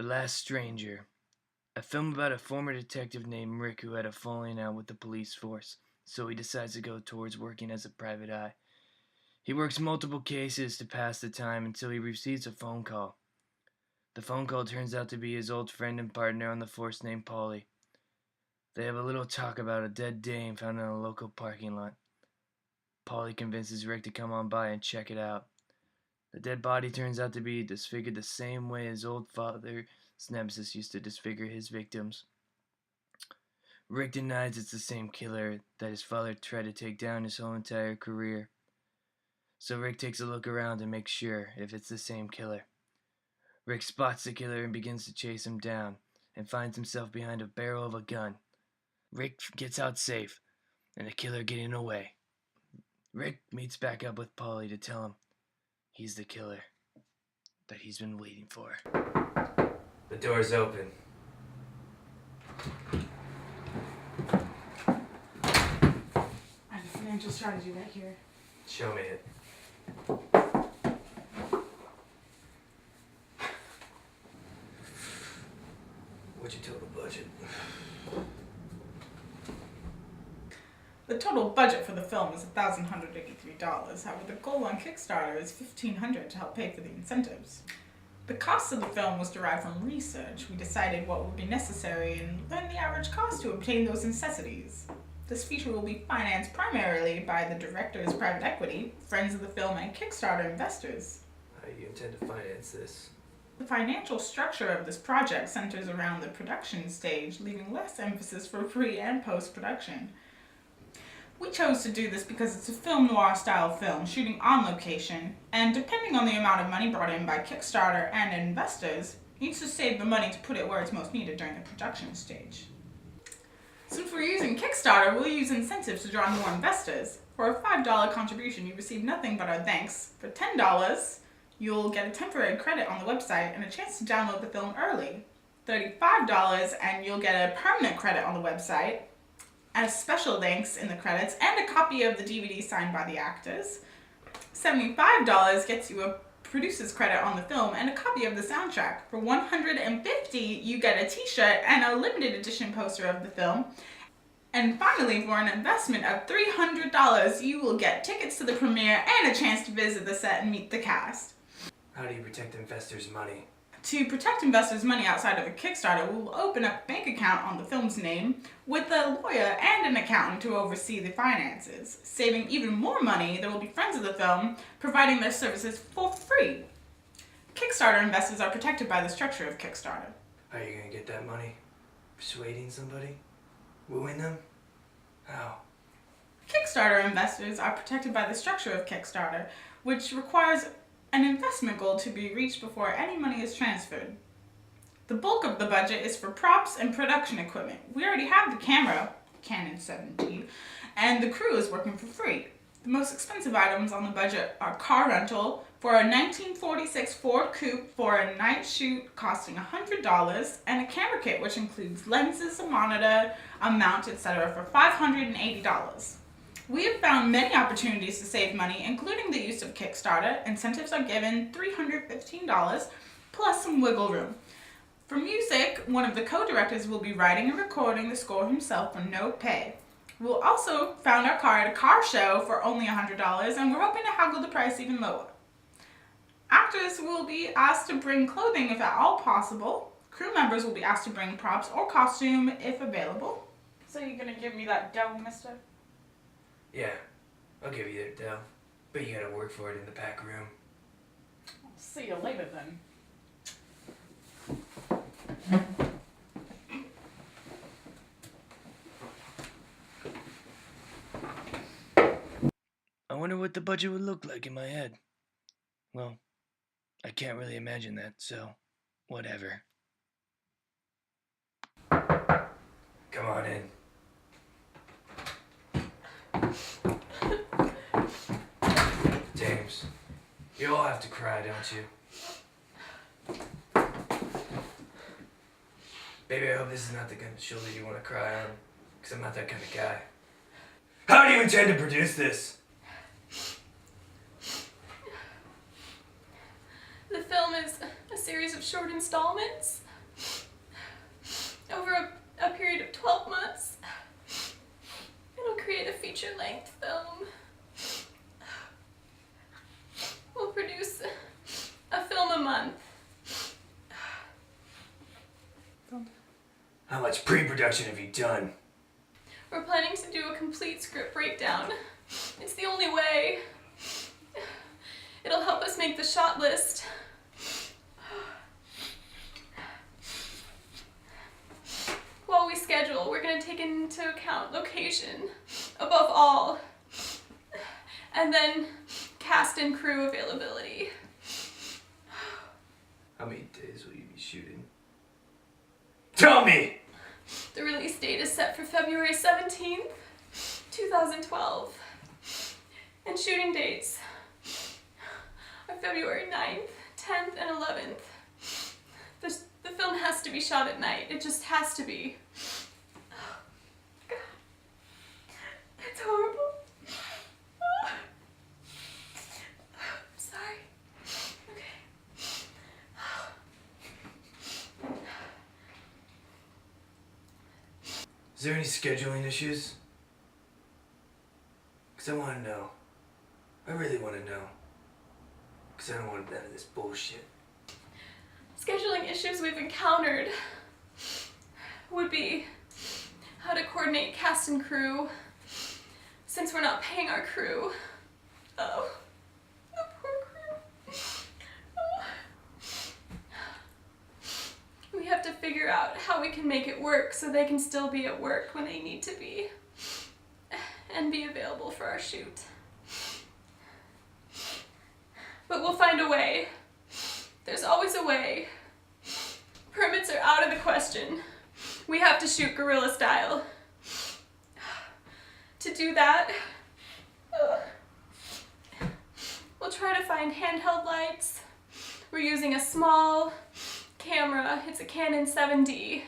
The Last Stranger, a film about a former detective named Rick who had a falling out with the police force, so he decides to go towards working as a private eye. He works multiple cases to pass the time until he receives a phone call. The phone call turns out to be his old friend and partner on the force named Polly. They have a little talk about a dead dame found in a local parking lot. Polly convinces Rick to come on by and check it out. The dead body turns out to be disfigured the same way his old father's nemesis used to disfigure his victims. Rick denies it's the same killer that his father tried to take down his whole entire career. So Rick takes a look around and makes sure if it's the same killer. Rick spots the killer and begins to chase him down and finds himself behind a barrel of a gun. Rick gets out safe and the killer getting away. Rick meets back up with Polly to tell him he's the killer that he's been waiting for. The door's open. I have a financial strategy right here. Show me it. What's your total budget? The total budget for the film is $1,183. However, the goal on Kickstarter is $1,500 to help pay for the incentives. The cost of the film was derived from research. We decided what would be necessary and learned the average cost to obtain those necessities. This feature will be financed primarily by the director's private equity, friends of the film, and Kickstarter investors. How do you intend to finance this? The financial structure of this project centers around the production stage, leaving less emphasis for pre- and post-production. We chose to do this because it's a film noir style film shooting on location, and depending on the amount of money brought in by Kickstarter and investors, needs to save the money to put it where it's most needed during the production stage. Since we're using Kickstarter, we'll use incentives to draw more investors. For a $5 contribution, you receive nothing but our thanks. For $10, you'll get a temporary credit on the website and a chance to download the film early. $35 and you'll get a permanent credit on the website, and a special thanks in the credits, and a copy of the DVD signed by the actors. $75 gets you a producer's credit on the film and a copy of the soundtrack. For $150, you get a t-shirt and a limited edition poster of the film. And finally, for an investment of $300, you will get tickets to the premiere and a chance to visit the set and meet the cast. How do you protect investors' money? To protect investors' money outside of a Kickstarter, we will open up a bank account on the film's name with a lawyer and an accountant to oversee the finances. Saving even more money, there will be friends of the film providing their services for free. Kickstarter investors are protected by the structure of Kickstarter. How are you going to get that money? Persuading somebody? Wooing them? How? Kickstarter investors are protected by the structure of Kickstarter, which requires an investment goal to be reached before any money is transferred. The bulk of the budget is for props and production equipment. We already have the camera, Canon 7D, and the crew is working for free. The most expensive items on the budget are car rental for a 1946 Ford Coupe for a night shoot costing $100, and a camera kit which includes lenses, a monitor, a mount, etc. for $580. We have found many opportunities to save money, including the use of Kickstarter. Incentives are given $315, plus some wiggle room. For music, one of the co-directors will be writing and recording the score himself for no pay. We'll also found our car at a car show for only $100, and we're hoping to haggle the price even lower. Actors will be asked to bring clothing if at all possible. Crew members will be asked to bring props or costume if available. So you're gonna give me that dough, mister? Yeah, I'll give you that dough. But you gotta work for it in the back room. I'll see you later then. I wonder what the budget would look like in my head. Well, I can't really imagine that, so whatever. Come on in. James, you all have to cry, don't you? Baby, I hope this is not the kind of shoulder you want to cry on, because I'm not that kind of guy. How do you intend to produce this? The film is a series of short installments. much pre-production have you done? We're planning to do a complete script breakdown. It's the only way. It'll help us make the shot list. While we schedule, we're going to take into account location, above all, and then cast and crew availability. How many days will you be shooting? Tell me! The release date is set for February 17th, 2012. And shooting dates are February 9th, 10th, and 11th. The film has to be shot at night. It just has to be. God. It's horrible. I'm sorry. Okay. Is there any scheduling issues? Because I want to know. I really want to know. Because I don't want none of this bullshit. Scheduling issues we've encountered would be how to coordinate cast and crew since we're not paying our crew. Oh, the poor crew. We have to figure out how we can make it work so they can still be at work when they need to be and be available for our shoot. But we'll find a way. There's always a way. Permits are out of the question. We have to shoot guerrilla style. To do that, we'll try to find handheld lights. We're using a small camera. It's a Canon 7D.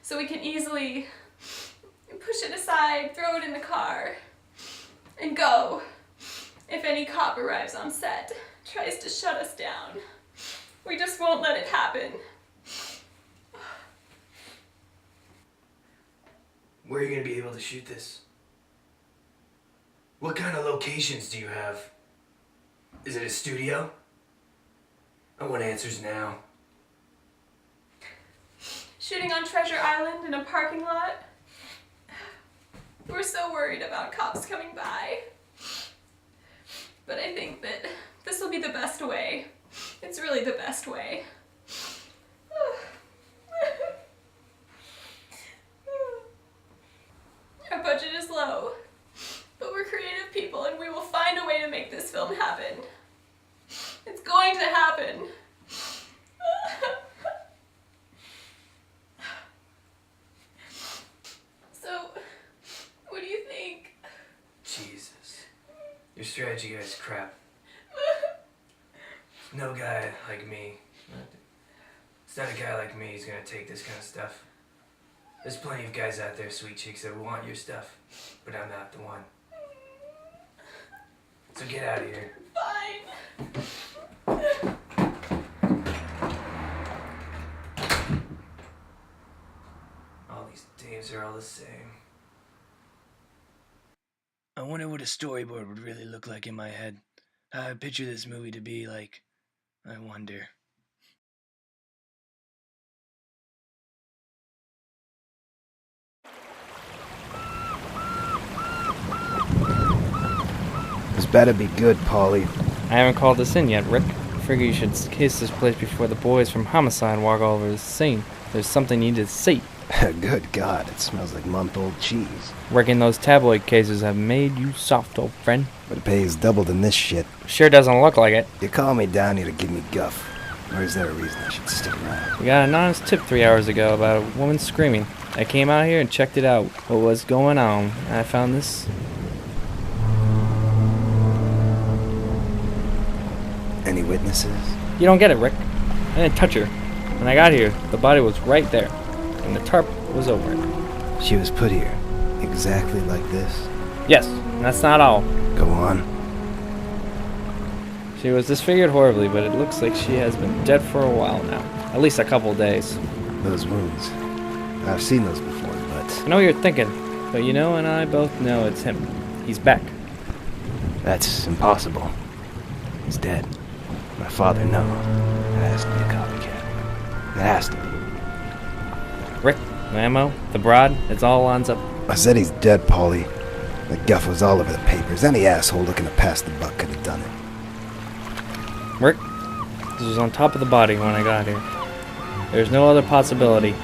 So we can easily push it aside, throw it in the car, and go. If any cop arrives on set, tries to shut us down, we just won't let it happen. Where are you going to be able to shoot this? What kind of locations do you have? Is it a studio? I want answers now. Shooting on Treasure Island in a parking lot. We're so worried about cops coming by. But I think that this will be the best way. It's really the best way. Our budget is low, but we're creative people and we will find a way to make this film happen. It's going to happen. So, what do you think? Jesus. Your strategy guy's crap. No guy like me. It's not a guy like me who's gonna take this kind of stuff. There's plenty of guys out there, sweet chicks, that want your stuff, but I'm not the one. So get out of here. Fine. All these dames are all the same. I wonder what a storyboard would really look like in my head. How I picture this movie to be like. I wonder. This better be good, Paulie. I haven't called this in yet, Rick. I figure you should case this place before the boys from Homicide walk all over the scene. There's something you need to see. Good God, it smells like month-old cheese. Reckon those tabloid cases have made you soft, old friend. But it pays double than this shit. Sure doesn't look like it. You call me down here to give me guff. Or is there a reason I should stick around? We got an honest tip 3 hours ago about a woman screaming. I came out here and checked it out. What was going on? And I found this. Any witnesses? You don't get it, Rick. I didn't touch her. When I got here, the body was right there. And the tarp was over it. She was put here. Exactly like this? Yes, and that's not all. Go on. She was disfigured horribly, but it looks like she has been dead for a while now. At least a couple days. Those wounds. I've seen those before, but... I know what you're thinking, but you know and I both know it's him. He's back. That's impossible. He's dead. My father, no. That has to be a copycat. It has to be. Rick, The ammo, the broad, it's all lines up. I said he's dead, Paulie. The guff was all over the papers. Any asshole looking to pass the buck could have done it. Rick, this was on top of the body when I got here. There's no other possibility. The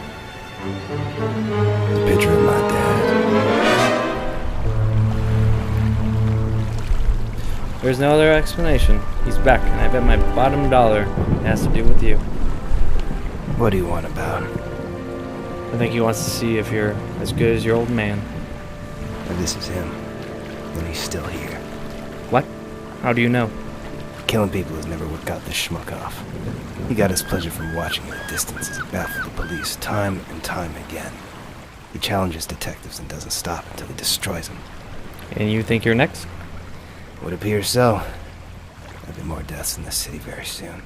picture of my dad. There's no other explanation. He's back, and I bet my bottom dollar it has to do with you. What do you want about him? I think he wants to see if you're as good as your old man. If this is him, then he's still here. What? How do you know? Killing people has never what got this schmuck off. He got his pleasure from watching at a distance as he baffled the police time and time again. He challenges detectives and doesn't stop until he destroys them. And you think you're next? Would appear so. There'll be more deaths in this city very soon.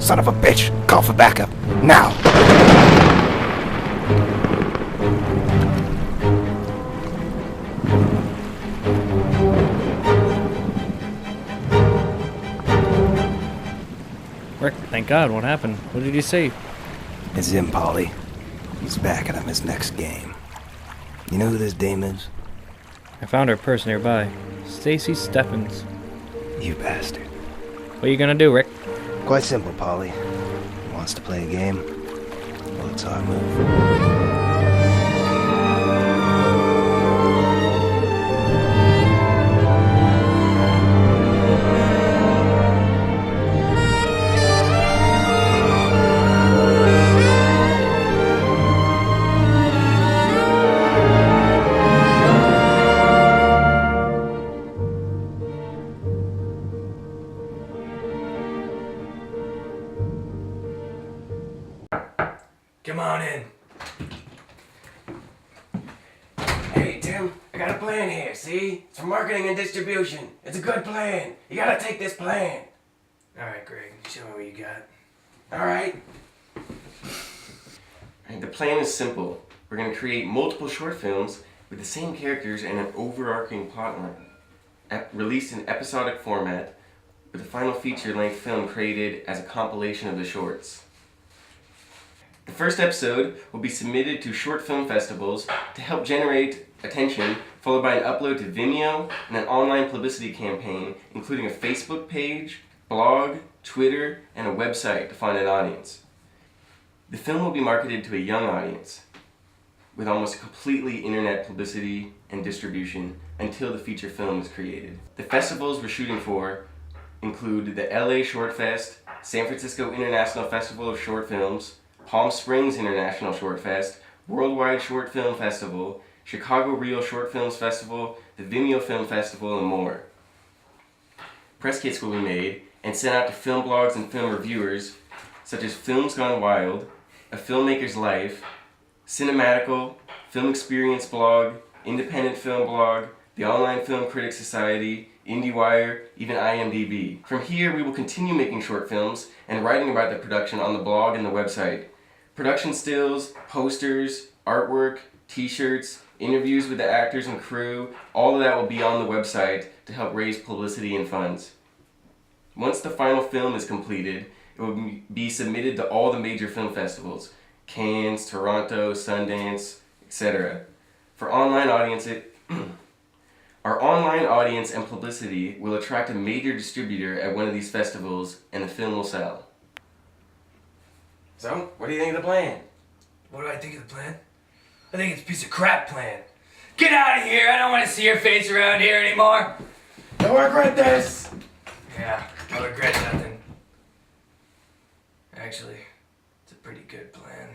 Son of a bitch! Call for backup! Now! Rick, thank God, what happened? What did you say? It's him, Paulie. He's backing up his next game. You know who this dame is? I found her purse nearby. Stacy Steffens. You bastard. What are you gonna do, Rick? Quite simple, Paulie. Wants to play a game? Well, it's our move. Come on in. Hey, Tim, I got a plan here, see? It's for marketing and distribution. It's a good plan. You gotta take this plan. Alright, Greg, show me what you got. Alright? The plan is simple. We're gonna create multiple short films with the same characters and an overarching plotline. Released in episodic format, with a final feature-length film created as a compilation of the shorts. The first episode will be submitted to short film festivals to help generate attention, followed by an upload to Vimeo and an online publicity campaign, including a Facebook page, blog, Twitter, and a website to find an audience. The film will be marketed to a young audience, with almost completely internet publicity and distribution until the feature film is created. The festivals we're shooting for include the LA Short Fest, San Francisco International Festival of Short Films, Palm Springs International Short Fest, Worldwide Short Film Festival, Chicago Reel Short Films Festival, the Vimeo Film Festival, and more. Press kits will be made and sent out to film blogs and film reviewers such as Films Gone Wild, A Filmmaker's Life, Cinematical, Film Experience Blog, Independent Film Blog, the Online Film Critics Society, IndieWire, even IMDb. From here, we will continue making short films and writing about the production on the blog and the website. Production stills, posters, artwork, t-shirts, interviews with the actors and crew, all of that will be on the website to help raise publicity and funds. Once the final film is completed, it will be submitted to all the major film festivals, Cannes, Toronto, Sundance, etc. For online audiences, our online audience and publicity will attract a major distributor at one of these festivals, and the film will sell. So, what do you think of the plan? What do I think of the plan? I think it's a piece of crap plan. Get out of here! I don't want to see your face around here anymore! Don't regret this! Yeah, I regret nothing. Actually, it's a pretty good plan.